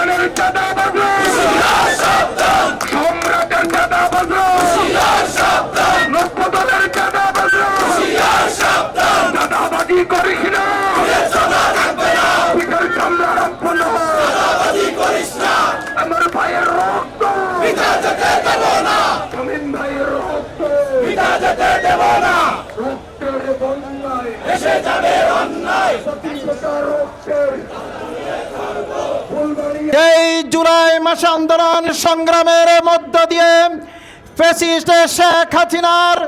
দলের চাঁদাবাজ, সম্রাটের চাঁদাবাজ, নব্য দলের চাঁদাবাজ, চাঁদাবাজি করিস না, পিঠের চামড়া রাখবো না, আমার ভাইয়ের রক্ত শামীম ভাইয়ের রক্ত রক্তের বন্যায় এসে যাবে অন্যায়, প্রতিষ্ঠার রক্তের এই জুলাই মাসে আন্দোলন সংগ্রামের মধ্য দিয়ে ফ্যাসিস্ট শেখ হাসিনার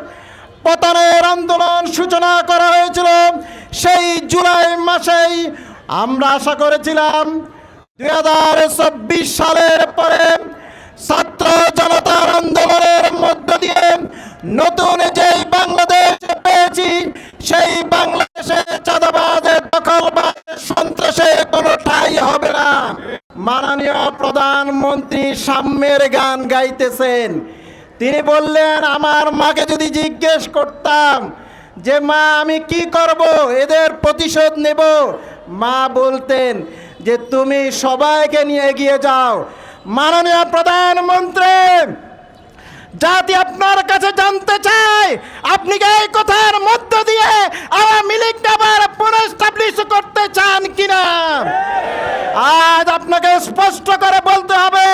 পতনের আন্দোলন সূচনা করা হয়েছিল। সেই জুলাই মাসেই আমরা আশা করেছিলাম 2024 সালের পরে ছাত্র জনতার আন্দোলনের মধ্য দিয়ে নতুন যেই বাংলাদেশ পেয়েছি, সেই বাংলাদেশে চাঁদাবাজের দখলবাজ সন্ত্রাসের কোনো ঠাঁই হবে না। মাননীয় প্রধানমন্ত্রী সাম্যের গান গাইতেছেন। তিনি বললেন, আমার মাকে যদি জিজ্ঞেস করতাম যে মা আমি কি করব, এদের প্রতিশোধ নেব, মা বলতেন যে তুমি সবাইকে নিয়ে এগিয়ে যাও। মাননীয় প্রধানমন্ত্রী, জাতি আপনার কাছে জানতে চায় আপনি কি এই কথার মধ্য দিয়ে আওয়ামী লীগ আবার পুনঃস্টাবলিশ করতে চান কিনা? আজ আপনাকে স্পষ্ট করে বলতে হবে,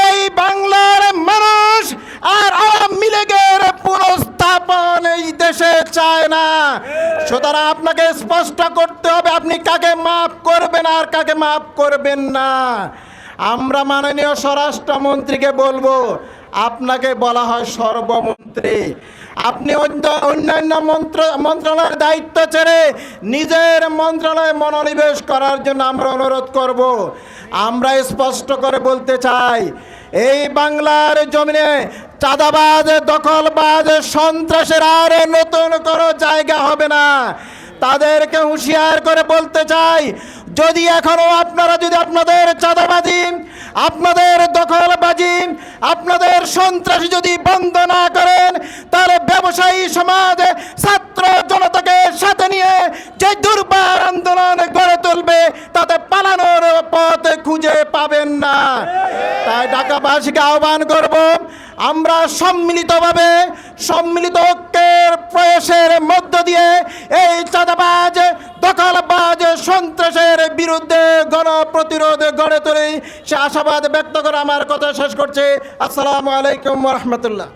এই বাংলার মানুষ আর আওয়ামী লীগের পুনঃস্থাপন এই দেশে চায় না। সুতরাং আপনাকে স্পষ্ট করতে হবে আপনি কাকে মাফ করবেন আর কাকে মাফ করবেন না। আমরা মাননীয় স্বরাষ্ট্রমন্ত্রীকে বলবো, আপনাকে বলা হয় সর্বমন্ত্রী, আপনি অন্যান্য মন্ত্রণালয়ের দায়িত্ব ছেড়ে নিজের মন্ত্রণালয়ে মনোনিবেশ করার জন্য আমরা অনুরোধ করব। আমরা স্পষ্ট করে বলতে চাই, এই বাংলার জমিনে চাঁদাবাজ, দখলবাজ, সন্ত্রাসের আর নতুন কোনো জায়গা হবে না। তাদেরকে হুঁশিয়ার করে বলতে চাই, যদি এখনো আপনারা যদি আপনাদের চাঁদাবাজি, আপনাদের দখলবাজি, আপনাদের সন্ত্রাসী যদি বন্ধ না করেন, তাহলে ব্যবসায়ী সমাজ, ছাত্র জনতাকে সাথে নিয়ে যে দুর্বার আন্দোলন গড়ে তুলবে, তাতে পালানোর পথ খুঁজে পাবেন না। তাই ঢাকাবাসীকে আহ্বান করব, আমরা সম্মিলিতভাবে সম্মিলিত ঐক্যের প্রয়াসের মধ্য দিয়ে এই চাঁদাবাজ, দখলবাজ, সন্ত্রাসের বিরুদ্ধে গণপ্রতিরোধ গড়ে তুলি, সে আশাবাদ ব্যক্ত করে আমার কথা শেষ করছে। আসসালামু আলাইকুম ওয়া রাহমাতুল্লাহ।